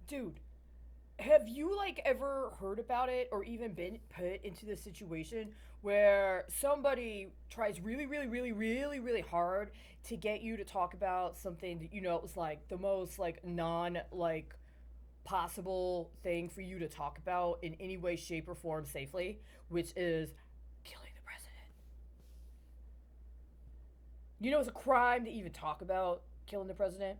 Dude, have you like ever heard about it or even been put into this situation where somebody tries really, really, really, really, really hard to get you to talk about something that you know it was like the most like non like possible thing for you to talk about in any way, shape, or form safely, which is killing the president. You know, it's a crime to even talk about killing the president.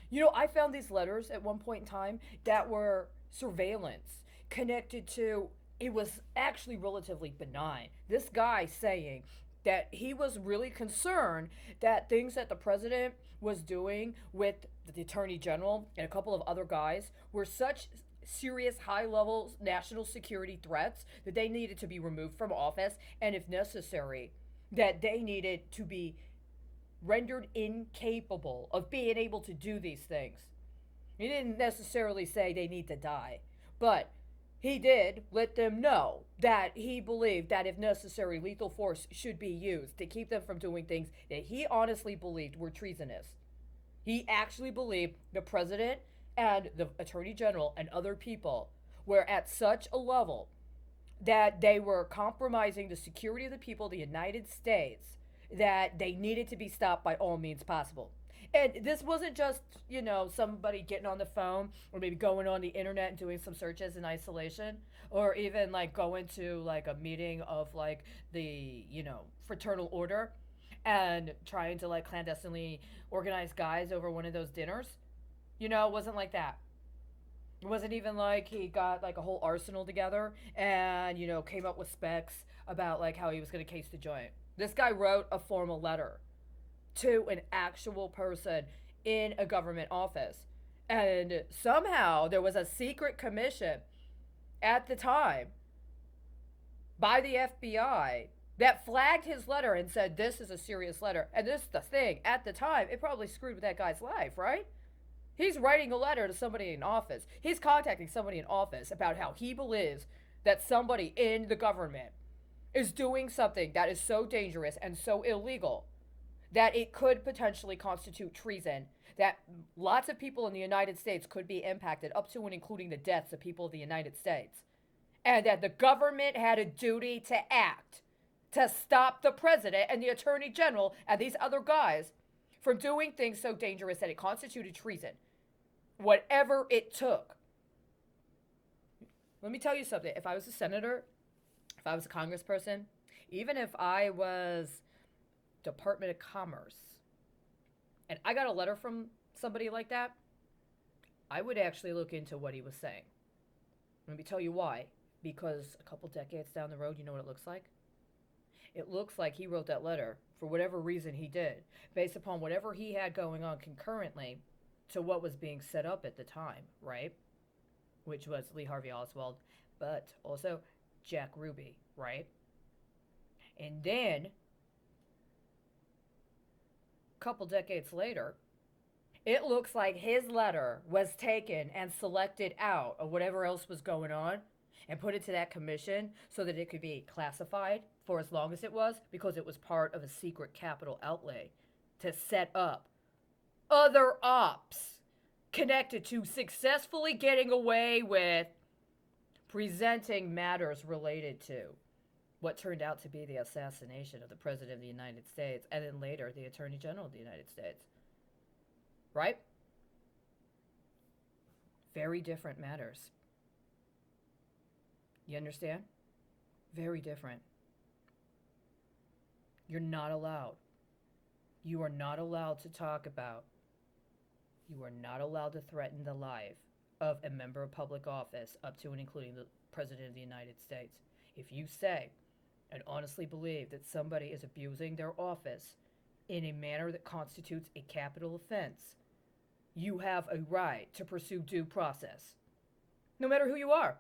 You know, I found these letters at one point in time that were surveillance connected to, it was actually relatively benign. This guy saying that he was really concerned that things that the president was doing with the attorney general and a couple of other guys were such serious high level national security threats that they needed to be removed from office, and if necessary that they needed to be rendered incapable of being able to do these things. He didn't necessarily say they need to die, but he did let them know that he believed that if necessary, lethal force should be used to keep them from doing things that he honestly believed were treasonous. He actually believed the president and the attorney general and other people were at such a level that they were compromising the security of the people of the United States that they needed to be stopped by all means possible. And this wasn't just, you know, somebody getting on the phone or maybe going on the internet and doing some searches in isolation or even like going to like a meeting of like the, you know, fraternal order and trying to like clandestinely organize guys over one of those dinners. You know, it wasn't like that. It wasn't even like he got like a whole arsenal together and, you know, came up with specs about like how he was going to case the joint. This guy wrote a formal letter to an actual person in a government office. And somehow there was a secret commission at the time by the FBI that flagged his letter and said, this is a serious letter. And this is the thing. At the time, it probably screwed with that guy's life, right? He's writing a letter to somebody in office. He's contacting somebody in office about how he believes that somebody in the government is doing something that is so dangerous and so illegal that it could potentially constitute treason, that lots of people in the United States could be impacted, up to and including the deaths of people of the United States, and that the government had a duty to act to stop the president and the attorney general and these other guys from doing things so dangerous that it constituted treason, whatever it took. Let me tell you something. If I was a senator, if I was a congressperson, even if I was Department of Commerce, and I got a letter from somebody like that, I would actually look into what he was saying. Let me tell you why. Because a couple decades down the road, you know what it looks like? It looks like he wrote that letter for whatever reason he did, based upon whatever he had going on concurrently to what was being set up at the time, right? Which was Lee Harvey Oswald, but also Jack Ruby, right? And then, a couple decades later, it looks like his letter was taken and selected out of whatever else was going on and put into that commission so that it could be classified for as long as it was, because it was part of a secret capital outlay to set up other ops connected to successfully getting away with presenting matters related to what turned out to be the assassination of the President of the United States and then later the Attorney General of the United States. Right? Very different matters. You understand? Very different. You're not allowed. You are not allowed to talk about, you are not allowed to threaten the life of a member of public office up to and including the President of the United States. If you say and honestly believe that somebody is abusing their office in a manner that constitutes a capital offense, you have a right to pursue due process, no matter who you are.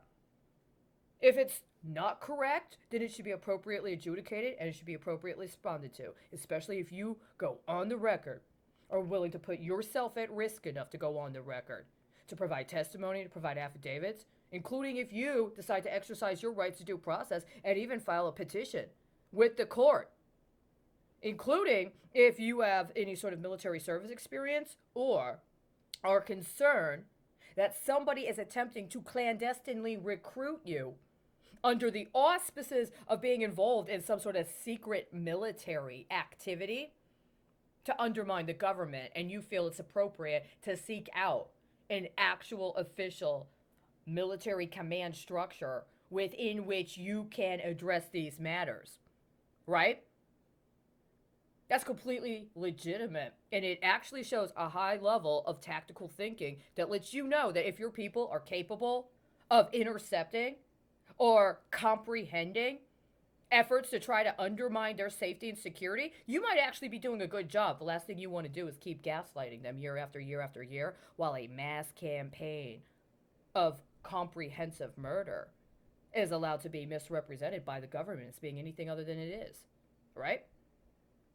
If it's not correct, then it should be appropriately adjudicated and it should be appropriately responded to, especially if you go on the record or are willing to put yourself at risk enough to go on the record, to provide testimony, to provide affidavits, including if you decide to exercise your rights to due process and even file a petition with the court, including if you have any sort of military service experience or are concerned that somebody is attempting to clandestinely recruit you under the auspices of being involved in some sort of secret military activity to undermine the government, and you feel it's appropriate to seek out an actual official military command structure within which you can address these matters, right? That's completely legitimate. And it actually shows a high level of tactical thinking that lets you know that if your people are capable of intercepting or comprehending efforts to try to undermine their safety and security, you might actually be doing a good job. The last thing you want to do is keep gaslighting them year after year after year while a mass campaign of comprehensive murder is allowed to be misrepresented by the government as being anything other than it is, right?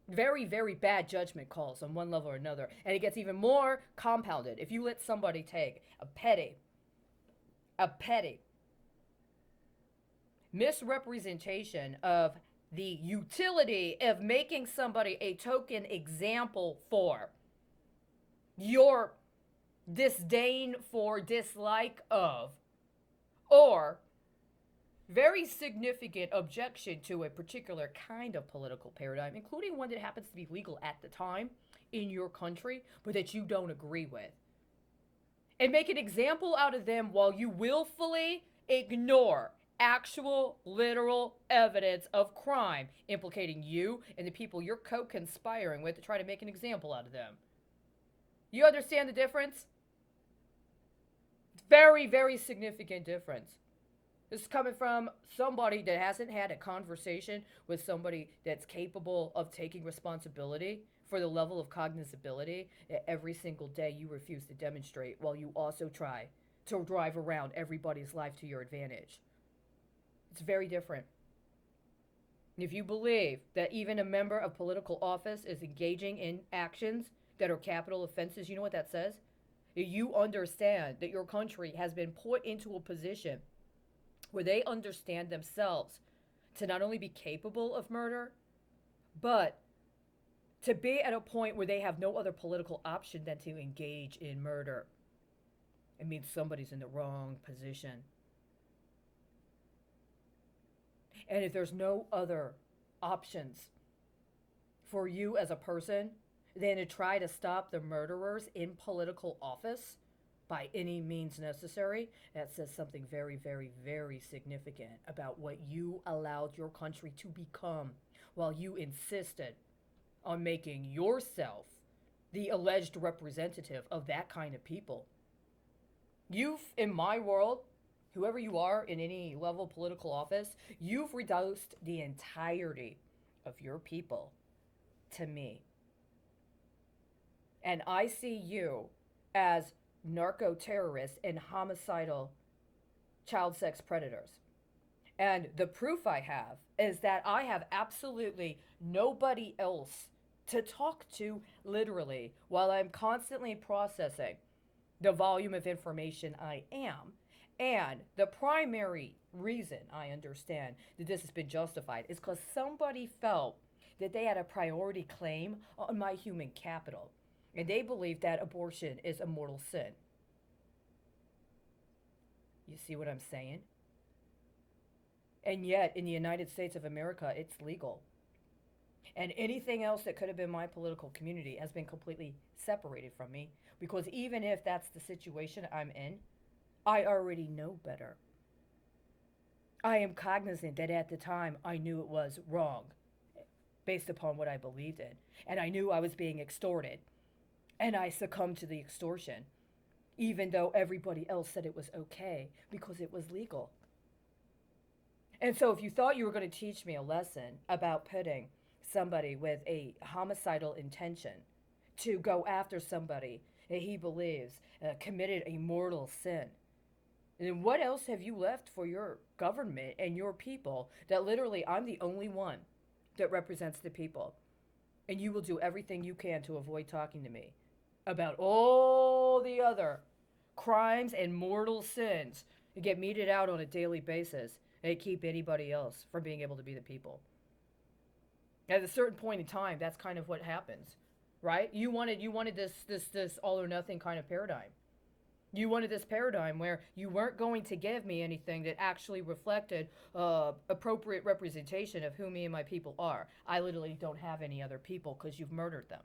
Very, very bad judgment calls on one level or another. And it gets even more compounded if you let somebody take a petty misrepresentation of the utility of making somebody a token example for your disdain for, dislike of, or very significant objection to a particular kind of political paradigm, including one that happens to be legal at the time in your country, but that you don't agree with. And make an example out of them while you willfully ignore actual, literal evidence of crime implicating you and the people you're co-conspiring with to try to make an example out of them. You understand the difference? Very, very significant difference. This is coming from somebody that hasn't had a conversation with somebody that's capable of taking responsibility for the level of cognizability that every single day you refuse to demonstrate while you also try to drive around everybody's life to your advantage. It's very different. If you believe that even a member of political office is engaging in actions that are capital offenses, you know what that says? You understand that your country has been put into a position where they understand themselves to not only be capable of murder, but to be at a point where they have no other political option than to engage in murder. It means somebody's in the wrong position. And if there's no other options for you as a person than to try to stop the murderers in political office by any means necessary, that says something very, very, very significant about what you allowed your country to become while you insisted on making yourself the alleged representative of that kind of people. You've, in my world, whoever you are in any level of political office, you've reduced the entirety of your people to me. And I see you as narco-terrorists and homicidal child sex predators. And the proof I have is that I have absolutely nobody else to talk to literally while I'm constantly processing the volume of information I am. And the primary reason I understand that this has been justified is because somebody felt that they had a priority claim on my human capital. And they believe that abortion is a mortal sin. You see what I'm saying? And yet, in the United States of America, it's legal. And anything else that could have been my political community has been completely separated from me. Because even if that's the situation I'm in, I already know better. I am cognizant that at the time I knew it was wrong based upon what I believed in. And I knew I was being extorted. And I succumbed to the extortion, even though everybody else said it was okay because it was legal. And so if you thought you were going to teach me a lesson about putting somebody with a homicidal intention to go after somebody that he believes committed a mortal sin, then what else have you left for your government and your people that literally I'm the only one that represents the people? And you will do everything you can to avoid talking to me about all the other crimes and mortal sins that get meted out on a daily basis and keep anybody else from being able to be the people. At a certain point in time, that's kind of what happens, right? You wanted this all or nothing kind of paradigm. You wanted this paradigm where you weren't going to give me anything that actually reflected appropriate representation of who me and my people are. I literally don't have any other people because you've murdered them.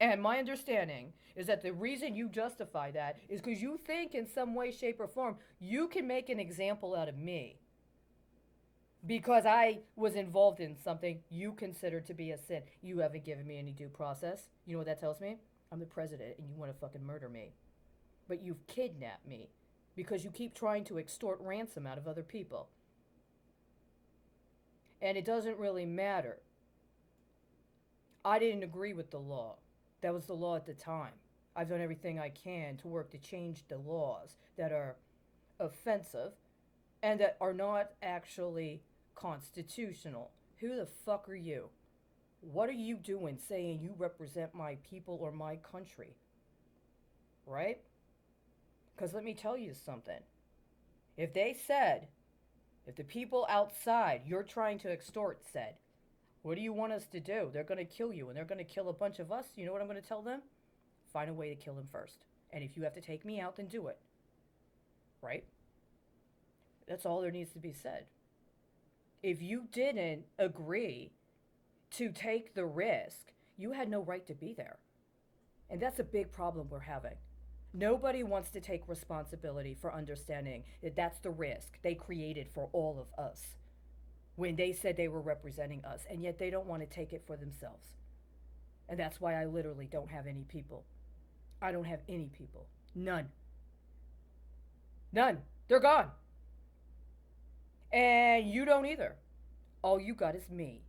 And my understanding is that the reason you justify that is because you think in some way, shape, or form you can make an example out of me because I was involved in something you consider to be a sin. You haven't given me any due process. You know what that tells me? I'm the president and you want to fucking murder me. But you've kidnapped me because you keep trying to extort ransom out of other people. And it doesn't really matter. I didn't agree with the law. That was the law at the time. I've done everything I can to work to change the laws that are offensive and that are not actually constitutional. Who the fuck are you? What are you doing saying you represent my people or my country? Right? Because let me tell you something. If if the people outside you're trying to extort said, what do you want us to do? They're going to kill you and they're going to kill a bunch of us. You know what I'm going to tell them? Find a way to kill him first. And if you have to take me out, then do it. Right? That's all there needs to be said. If you didn't agree to take the risk, you had no right to be there. And that's a big problem we're having. Nobody wants to take responsibility for understanding that that's the risk they created for all of us when they said they were representing us, and yet they don't want to take it for themselves. And that's why I literally don't have any people. I don't have any people. None. None. They're gone. And you don't either. All you got is me.